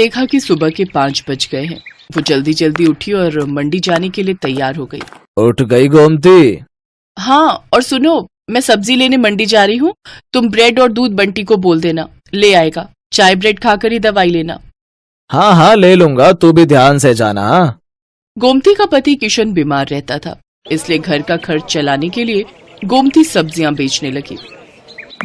देखा कि सुबह के 5 बज गए हैं। वो जल्दी जल्दी उठी और मंडी जाने के लिए तैयार हो गई। उठ गई गोमती? हाँ, और सुनो, मैं सब्जी लेने मंडी जा रही हूँ। तुम ब्रेड और दूध बंटी को बोल देना, ले आएगा। चाय ब्रेड खाकर ही दवाई लेना। हाँ हाँ ले लूंगा, तू भी ध्यान से जाना। गोमती का पति किशन बीमार रहता था, इसलिए घर का खर्च चलाने के लिए गोमती सब्जियां बेचने लगी।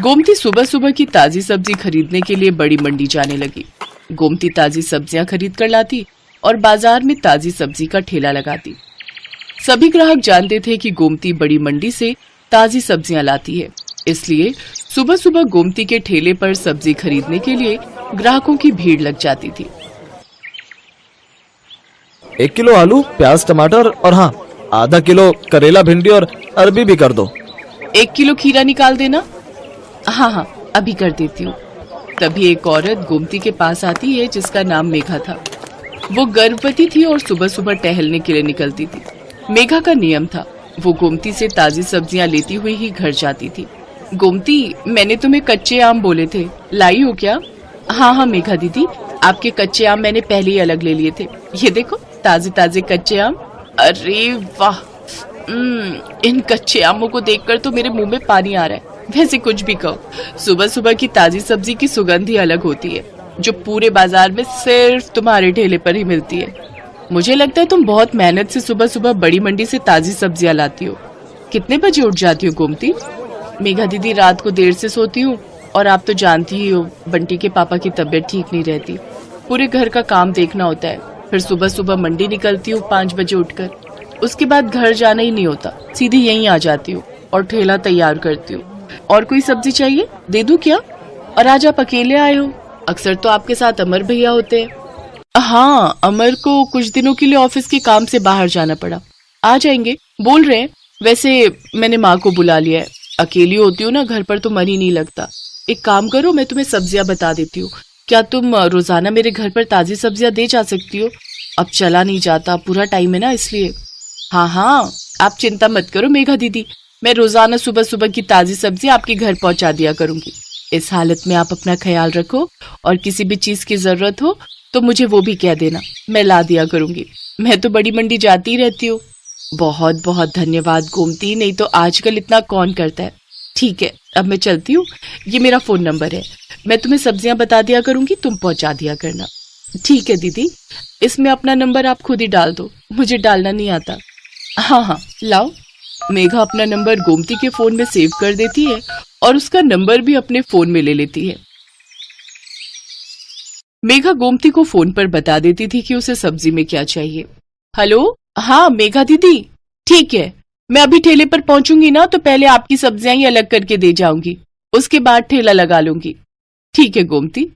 गोमती सुबह सुबह की ताजी सब्जी खरीदने के लिए बड़ी मंडी जाने लगी। गोमती ताजी सब्जियां खरीद कर लाती और बाजार में ताजी सब्जी का ठेला लगाती। सभी ग्राहक जानते थे कि गोमती बड़ी मंडी से ताजी सब्जियां लाती है, इसलिए सुबह सुबह गोमती के ठेले पर सब्जी खरीदने के लिए ग्राहकों की भीड़ लग जाती थी। 1 किलो आलू, प्याज, टमाटर और हाँ आधा किलो करेला, भिंडी और अरबी भी कर दो। 1 किलो खीरा निकाल देना। हाँ हाँ, अभी कर देती हूँ। तभी एक औरत गोमती के पास आती है जिसका नाम मेघा था। वो गर्भवती थी और सुबह सुबह टहलने के लिए निकलती थी। मेघा का नियम था, वो गोमती से ताजी सब्जियां लेती हुई ही घर जाती थी। गोमती, मैंने तुम्हें कच्चे आम बोले थे, लाई हो क्या? हाँ हाँ मेघा दीदी, आपके कच्चे आम मैंने पहले ही अलग ले लिए थे। ये देखो ताजे ताजे कच्चे आम। अरे वाह, इन कच्चे आमों को देखकर तो मेरे मुंह में पानी आ रहा है। वैसे कुछ भी कहो, सुबह सुबह की ताजी सब्जी की सुगंध ही अलग होती है, जो पूरे बाजार में सिर्फ तुम्हारे ठेले पर ही मिलती है। मुझे लगता है तुम बहुत मेहनत से सुबह सुबह बड़ी मंडी से ताजी सब्जियां लाती हो। कितने बजे उठ जाती हो गोमती? मेघा दीदी, रात को देर से सोती हूँ और आप तो जानती ही हो बंटी के पापा की तबीयत ठीक नहीं रहती। पूरे घर का काम देखना होता है, फिर सुबह सुबह मंडी निकलती हूँ 5 बजे उठकर। उसके बाद घर जाना ही नहीं होता, सीधी यहीं आ जाती हूँ और ठेला तैयार करती हूँ। और कोई सब्जी चाहिए, दे दूं क्या? और आज आप अकेले आए हो? अक्सर तो आपके साथ अमर भैया होते हैं। हाँ, अमर को कुछ दिनों के लिए ऑफिस के काम से बाहर जाना पड़ा, आ जाएंगे बोल रहे हैं। वैसे मैंने माँ को बुला लिया है, अकेली होती हूँ ना घर पर तो मन ही नहीं लगता। एक काम करो, मैं तुम्हें सब्जियां बता देती हूँ, क्या तुम रोजाना मेरे घर पर ताजी सब्जियां दे जा सकती हो? अब चला नहीं जाता, पूरा टाइम है ना इसलिए। हाँ हाँ, आप चिंता मत करो मेघा दीदी, मैं रोजाना सुबह सुबह की ताजी सब्जी आपके घर पहुंचा दिया करूंगी। इस हालत में आप अपना ख्याल रखो और किसी भी चीज की जरूरत हो तो मुझे वो भी कह देना, मैं ला दिया करूंगी। मैं तो बड़ी मंडी जाती ही रहती हूँ। बहुत बहुत धन्यवाद गोमती, नहीं तो आजकल इतना कौन करता है। ठीक है, अब मैं चलती हूँ, ये मेरा फोन नंबर है, मैं तुम्हें सब्जियां बता दिया करूंगी, तुम पहुंचा दिया करना। ठीक है दीदी, इसमें अपना नंबर आप खुद ही डाल दो, मुझे डालना नहीं आता। हाँ हाँ लाओ। मेघा अपना नंबर गोमती के फोन में सेव कर देती है और उसका नंबर भी अपने फोन में ले लेती है। मेघा गोमती को फोन पर बता देती थी कि उसे सब्जी में क्या चाहिए। हेलो, हाँ मेघा दीदी, ठीक है, मैं अभी ठेले पर पहुंचूंगी ना तो पहले आपकी सब्जियां ही अलग करके दे जाऊंगी, उसके बाद ठेला लगा लूंगी। ठीक है गोमती।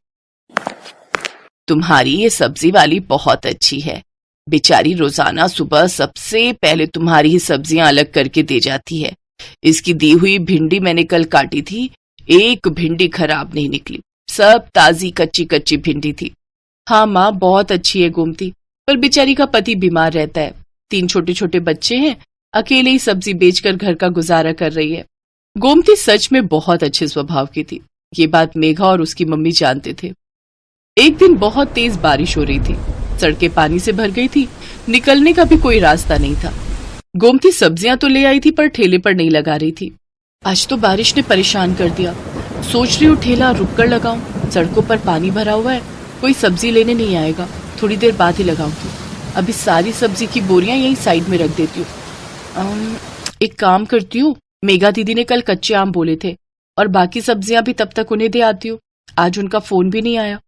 तुम्हारी ये सब्जी वाली बहुत अच्छी है, बेचारी रोजाना सुबह सबसे पहले तुम्हारी ही सब्जियां अलग करके दे जाती है। इसकी दी हुई भिंडी मैंने कल काटी थी, एक भिंडी खराब नहीं निकली, सब ताजी कच्ची कच्ची भिंडी थी। हाँ माँ, बहुत अच्छी है गोमती, पर बेचारी का पति बीमार रहता है, 3 छोटे छोटे बच्चे हैं, अकेले ही सब्जी बेचकर घर का गुजारा कर रही है। गोमती सच में बहुत अच्छे स्वभाव की थी, ये बात मेघा और उसकी मम्मी जानते थे। एक दिन बहुत तेज बारिश हो रही थी, सड़कें पानी से भर गई थी, निकलने का भी कोई रास्ता नहीं था। गोमती सब्जियां तो ले आई थी पर ठेले पर नहीं लगा रही थी। आज तो बारिश ने परेशान कर दिया, सोच रही हूँ ठेला रुक कर लगाऊं, सड़कों पर पानी भरा हुआ है, कोई सब्जी लेने नहीं आएगा, थोड़ी देर बाद ही लगाऊंगी। अभी सारी सब्जी की बोरियां यहीं साइड में रख देती हूँ। एक काम करती हूँ, मेघा दीदी ने कल कच्चे आम बोले थे और बाकी सब्जियां भी तब तक उन्हें दे आती हूँ। आज उनका फोन भी नहीं आया,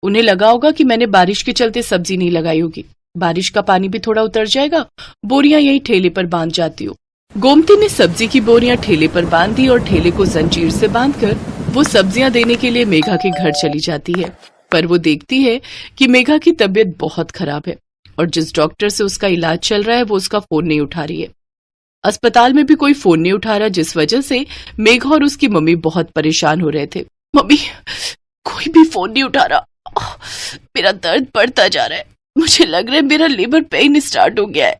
उन्हें लगा होगा कि मैंने बारिश के चलते सब्जी नहीं लगाई होगी। बारिश का पानी भी थोड़ा उतर जाएगा, बोरियां यहीं ठेले पर बांध जाती हूँ। गोमती ने सब्जी की बोरियां ठेले पर बांध दी और ठेले को जंजीर से बांधकर वो सब्जियां देने के लिए मेघा के घर चली जाती है। पर वो देखती है कि मेघा की तबीयत बहुत खराब है और जिस डॉक्टर से उसका इलाज चल रहा है वो उसका फोन नहीं उठा रही है। अस्पताल में भी कोई फोन नहीं उठा रहा, जिस वजह से मेघा और उसकी मम्मी बहुत परेशान हो रहे थे। मम्मी, कोई भी फोन नहीं उठा रहा, मेरा दर्द बढ़ता जा रहा है, मुझे लग रहा है मेरा लेबर पेन स्टार्ट हो गया है।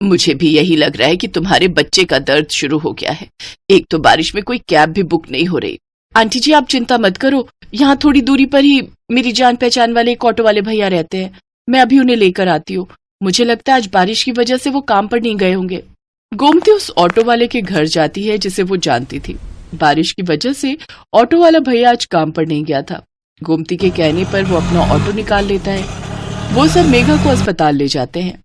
मुझे भी यही लग रहा है कि तुम्हारे बच्चे का दर्द शुरू हो गया है। एक तो बारिश में कोई कैब भी बुक नहीं हो रही। आंटी जी आप चिंता मत करो, यहाँ थोड़ी दूरी पर ही मेरी जान पहचान वाले एक ऑटो वाले भैया रहते हैं, मैं अभी उन्हें लेकर आती हूँ। मुझे लगता है आज बारिश की वजह से वो काम पर नहीं गए होंगे। गोमती उस ऑटो वाले के घर जाती है जिसे वो जानती थी। बारिश की वजह से ऑटो वाला भैया आज काम पर नहीं गया था। गोमती के कहने पर वो अपना ऑटो निकाल लेता है। वो सब मेघा को अस्पताल ले जाते हैं।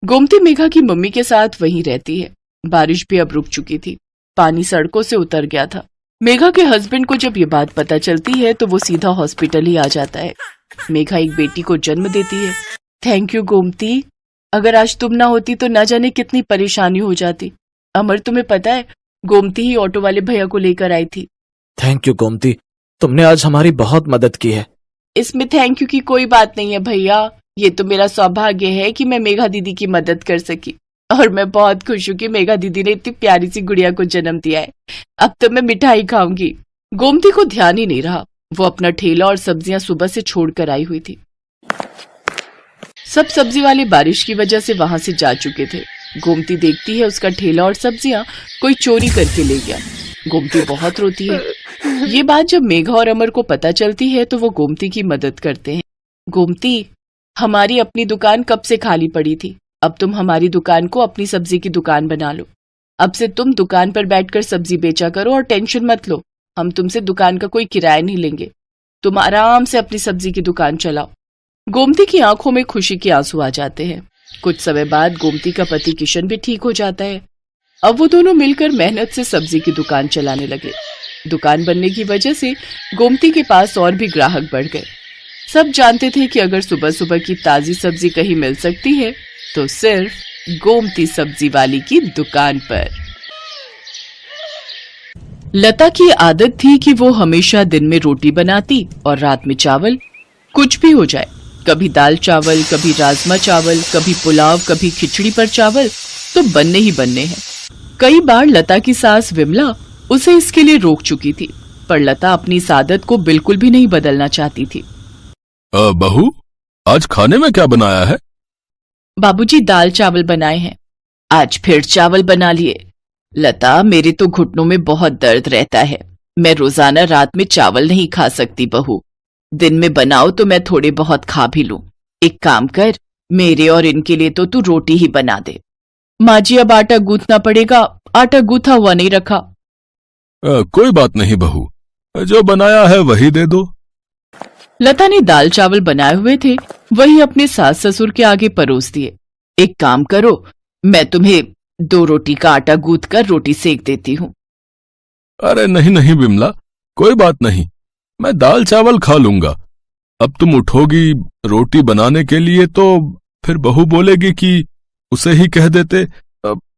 गोमती मेघा की मम्मी के साथ वहीं रहती है। बारिश भी अब रुक चुकी थी, पानी सड़कों से उतर गया था। मेघा के हस्बैंड को जब ये बात पता चलती है तो वो सीधा हॉस्पिटल ही आ जाता है। मेघा एक बेटी को जन्म देती है। थैंक यू गोमती, अगर आज तुम ना होती तो ना जाने कितनी परेशानी हो जाती। अमर, तुम्हें पता है गोमती ही ऑटो वाले भैया को लेकर आई थी। थैंक यू गोमती, तुमने आज हमारी बहुत मदद की है। इसमें थैंक यू की कोई बात नहीं है भैया, ये तो मेरा सौभाग्य है कि मैं मेघा दीदी की मदद कर सकी। और मैं बहुत खुश हूँ कि मेघा दीदी ने इतनी प्यारी सी गुड़िया को जन्म दिया है। अब तो मैं मिठाई खाऊंगी। गोमती को ध्यान ही नहीं रहा, वो अपना ठेला और सब्जियां सुबह से छोड़कर आई हुई थी। सब सब्जी वाले बारिश की वजह से वहां से जा चुके थे। गोमती देखती है उसका ठेला और सब्जियां कोई चोरी करके ले गया। गोमती बहुत रोती है। ये बात जब मेघा और अमर को पता चलती है तो वो गोमती की मदद करते हैं। गोमती, हमारी अपनी दुकान कब से खाली पड़ी थी, अब तुम हमारी दुकान को अपनी सब्जी की दुकान बना लो। अब से तुम दुकान पर बैठकर सब्जी बेचा करो और टेंशन मत लो, हम तुमसे दुकान का कोई किराया नहीं लेंगे। तुम आराम से अपनी सब्जी की दुकान चलाओ। गोमती की आंखों में खुशी के आंसू आ जाते हैं। कुछ समय बाद गोमती का पति किशन भी ठीक हो जाता है। अब वो दोनों मिलकर मेहनत से सब्जी की दुकान चलाने लगे। दुकान बनने की वजह से गोमती के पास और भी ग्राहक बढ़ गए। सब जानते थे कि अगर सुबह सुबह की ताजी सब्जी कहीं मिल सकती है तो सिर्फ गोमती सब्जी वाली की दुकान पर। लता की आदत थी कि वो हमेशा दिन में रोटी बनाती और रात में चावल। कुछ भी हो जाए, कभी दाल चावल, कभी राजमा चावल, कभी पुलाव, कभी खिचड़ी पर चावल तो बनने ही बनने हैं। कई बार लता की सास विमला उसे इसके लिए रोक चुकी थी, पर लता अपनी इस आदत को बिल्कुल भी नहीं बदलना चाहती थी। बहू, आज खाने में क्या बनाया है? बाबूजी दाल चावल बनाए हैं। आज फिर चावल बना लिए। लता, मेरे तो घुटनों में बहुत दर्द रहता है, मैं रोजाना रात में चावल नहीं खा सकती बहू। दिन में बनाओ तो मैं थोड़े बहुत खा भी लूं। एक काम कर, मेरे और इनके लिए तो तू रोटी ही बना दे। माँ जी, अब आटा गूंथना पड़ेगा, आटा गूंथा हुआ नहीं रखा। कोई बात नहीं बहू, जो बनाया है वही दे दो। लता ने दाल चावल बनाए हुए थे, वही अपने सास ससुर के आगे परोस दिए। एक काम करो, मैं तुम्हें 2 रोटी का आटा गूंथ कर रोटी सेक देती हूँ। अरे नहीं नहीं बिमला, कोई बात नहीं, मैं दाल चावल खा लूंगा। अब तुम उठोगी रोटी बनाने के लिए तो फिर बहू बोलेगी कि उसे ही कह देते,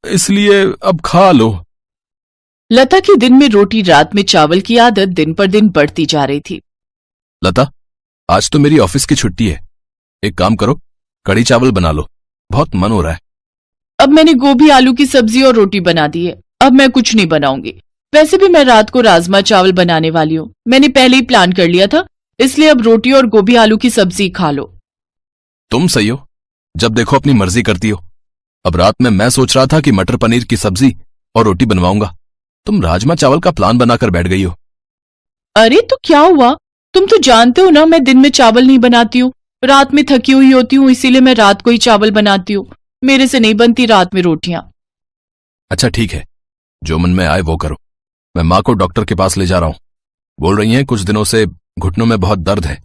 इसलिए अब खा लो। लता की दिन में रोटी रात में चावल की आदत दिन पर दिन बढ़ती जा रही थी। लता, आज तो मेरी ऑफिस की छुट्टी है, एक काम करो, कढ़ी चावल बना लो, बहुत मन हो रहा है। अब मैंने गोभी आलू की सब्जी और रोटी बना दी है, अब मैं कुछ नहीं बनाऊंगी। वैसे भी मैं रात को राजमा चावल बनाने वाली हूँ, मैंने पहले ही प्लान कर लिया था, इसलिए अब रोटी और गोभी आलू की सब्जी खा लो। तुम सही हो, जब देखो अपनी मर्जी करती हो। अब रात में मैं सोच रहा था कि मटर पनीर की सब्जी और रोटी बनवाऊंगा, तुम राजमा चावल का प्लान बनाकर बैठ गई हो। अरे तो क्या हुआ, तुम तो जानते हो ना मैं दिन में चावल नहीं बनाती हूँ, रात में थकी हुई होती हूँ, इसीलिए मैं रात को ही चावल बनाती हूँ, मेरे से नहीं बनती रात में रोटियां। अच्छा ठीक है, जो मन में आए वो करो। मैं माँ को डॉक्टर के पास ले जा रहा हूँ, बोल रही हैं कुछ दिनों से घुटनों में बहुत दर्द है।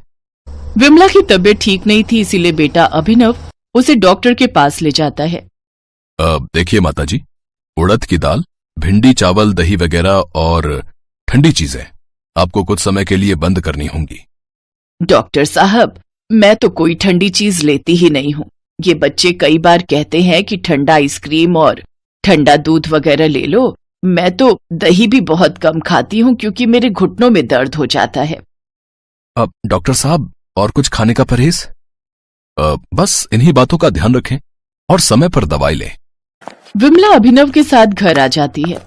विमला की तबीयत ठीक नहीं थी, इसीलिए बेटा अभिनव उसे डॉक्टर के पास ले जाता है। देखिए माताजी, उड़द की दाल, भिंडी, चावल, दही वगैरह और ठंडी चीजें आपको कुछ समय के लिए बंद करनी होंगी। डॉक्टर साहब, मैं तो कोई ठंडी चीज लेती ही नहीं हूँ। ये बच्चे कई बार कहते हैं कि ठंडा आइसक्रीम और ठंडा दूध वगैरह ले लो, मैं तो दही भी बहुत कम खाती हूँ क्योंकि मेरे घुटनों में दर्द हो जाता है। अब डॉक्टर साहब, और कुछ खाने का परहेज? बस इन्हीं बातों का ध्यान रखें और समय पर दवाई लें। विमला अभिनव के साथ घर आ जाती है।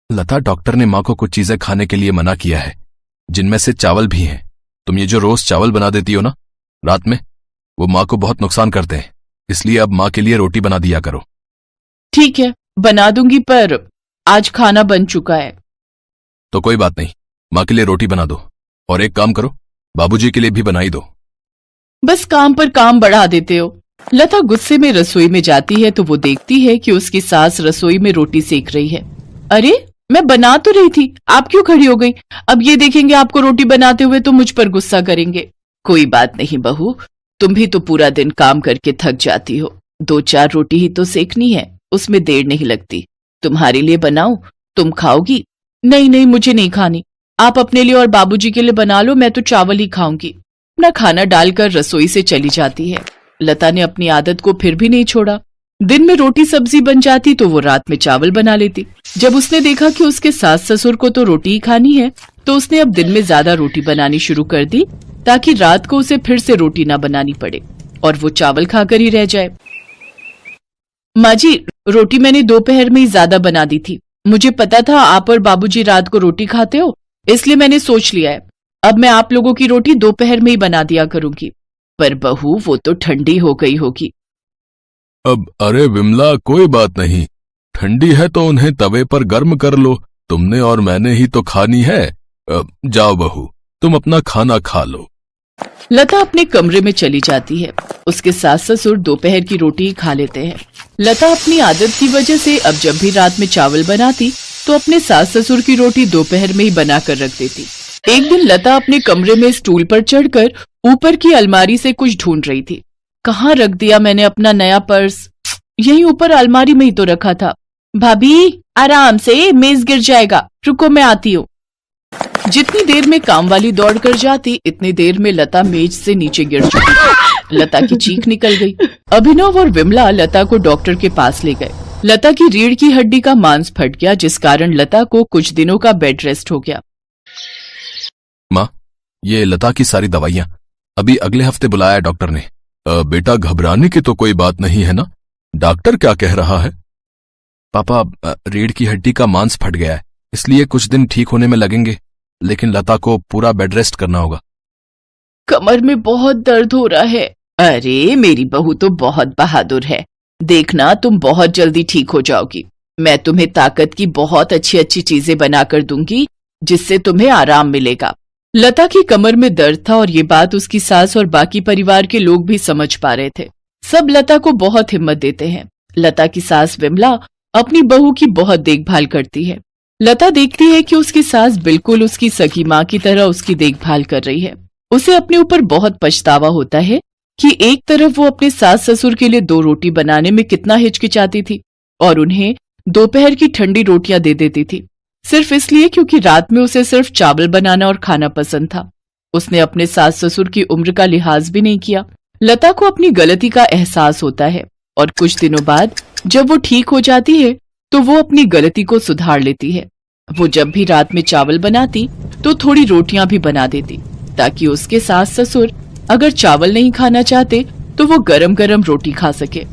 लता, डॉक्टर ने माँ को कुछ चीजें खाने के लिए मना किया है, जिनमें से चावल भी हैं। तुम ये जो रोज चावल बना देती हो ना रात में, वो माँ को बहुत नुकसान करते हैं, इसलिए अब माँ के लिए रोटी बना दिया करो। ठीक है, बना दूंगी, पर आज खाना बन चुका है। तो कोई बात नहीं, माँ के लिए रोटी बना दो, और एक काम करो, बाबूजी के लिए भी बनाई दो। बस काम पर काम बढ़ा देते हो। लता गुस्से में रसोई में जाती है तो वो देखती है कि उसकी सास रसोई में रोटी सेक रही है। अरे, मैं बना तो रही थी, आप क्यों खड़ी हो गई? अब ये देखेंगे आपको रोटी बनाते हुए तो मुझ पर गुस्सा करेंगे। कोई बात नहीं बहू, तुम भी तो पूरा दिन काम करके थक जाती हो, 2-4 रोटी ही तो सेकनी है, उसमें देर नहीं लगती। तुम्हारे लिए बनाऊं, तुम खाओगी? नहीं नहीं, मुझे नहीं खानी, आप अपने लिए और बाबूजी के लिए बना लो, मैं तो चावल ही खाऊंगी। अपना खाना डालकर रसोई से चली जाती है। लता ने अपनी आदत को फिर भी नहीं छोड़ा। दिन में रोटी सब्जी बन जाती तो वो रात में चावल बना लेती। जब उसने देखा कि उसके सास ससुर को तो रोटी ही खानी है, तो उसने अब दिन में ज्यादा रोटी बनानी शुरू कर दी, ताकि रात को उसे फिर से रोटी ना बनानी पड़े और वो चावल खाकर ही रह जाए। माँ जी, रोटी मैंने दोपहर में ही ज्यादा बना दी थी। मुझे पता था आप और बाबूजी रात को रोटी खाते हो, इसलिए मैंने सोच लिया है अब मैं आप लोगों की रोटी दोपहर में ही बना दिया करूंगी। पर बहू, वो तो ठंडी हो गई होगी। अब अरे विमला, कोई बात नहीं, ठंडी है तो उन्हें तवे पर गर्म कर लो, तुमने और मैंने ही तो खानी है। जाओ बहू, तुम अपना खाना खा लो। लता अपने कमरे में चली जाती है। उसके सास ससुर दोपहर की रोटी ही खा लेते हैं। लता अपनी आदत की वजह से अब जब भी रात में चावल बनाती तो अपने सास ससुर की रोटी दोपहर में ही बनाकर रख देती। एक दिन लता अपने कमरे में स्टूल पर चढ़कर ऊपर की अलमारी से कुछ ढूंढ रही थी। कहाँ रख दिया मैंने अपना नया पर्स? यहीं ऊपर अलमारी में ही तो रखा था। भाभी, आराम से, मेज गिर जाएगा, रुको मैं आती हूँ। जितनी देर में काम वाली दौड़ कर जाती, इतनी देर में लता मेज से नीचे गिर चुकी थी। लता की चीख निकल गई। अभिनव और विमला लता को डॉक्टर के पास ले गए। लता की रीढ़ की हड्डी का मांस फट गया, जिस कारण लता को कुछ दिनों का बेड रेस्ट हो गया। माँ, ये लता की सारी दवाइयाँ, अभी अगले हफ्ते बुलाया डॉक्टर ने। बेटा, घबराने की तो कोई बात नहीं है ना? डॉक्टर क्या कह रहा है? पापा, रीढ़ की हड्डी का मांस फट गया है, इसलिए कुछ दिन ठीक होने में लगेंगे, लेकिन लता को पूरा बेड रेस्ट करना होगा। कमर में बहुत दर्द हो रहा है। अरे, मेरी बहू तो बहुत बहादुर है, देखना तुम बहुत जल्दी ठीक हो जाओगी। मैं तुम्हें ताकत की बहुत अच्छी अच्छी चीजें बनाकर दूंगी, जिससे तुम्हें आराम मिलेगा। लता की कमर में दर्द था और ये बात उसकी सास और बाकी परिवार के लोग भी समझ पा रहे थे। सब लता को बहुत हिम्मत देते हैं। लता की सास विमला अपनी बहू की बहुत देखभाल करती है। लता देखती है कि उसकी सास बिल्कुल उसकी सगी माँ की तरह उसकी देखभाल कर रही है। उसे अपने ऊपर बहुत पछतावा होता है कि एक तरफ वो अपने सास ससुर के लिए 2 रोटी बनाने में कितना हिचकिचाती थी और उन्हें दोपहर की ठंडी रोटियां दे देती थी, सिर्फ इसलिए क्योंकि रात में उसे सिर्फ चावल बनाना और खाना पसंद था। उसने अपने सास ससुर की उम्र का लिहाज भी नहीं किया। लता को अपनी गलती का एहसास होता है और कुछ दिनों बाद जब वो ठीक हो जाती है तो वो अपनी गलती को सुधार लेती है। वो जब भी रात में चावल बनाती तो थोड़ी रोटियां भी बना देती, ताकि उसके सास ससुर अगर चावल नहीं खाना चाहते तो वो गरम गरम रोटी खा सके।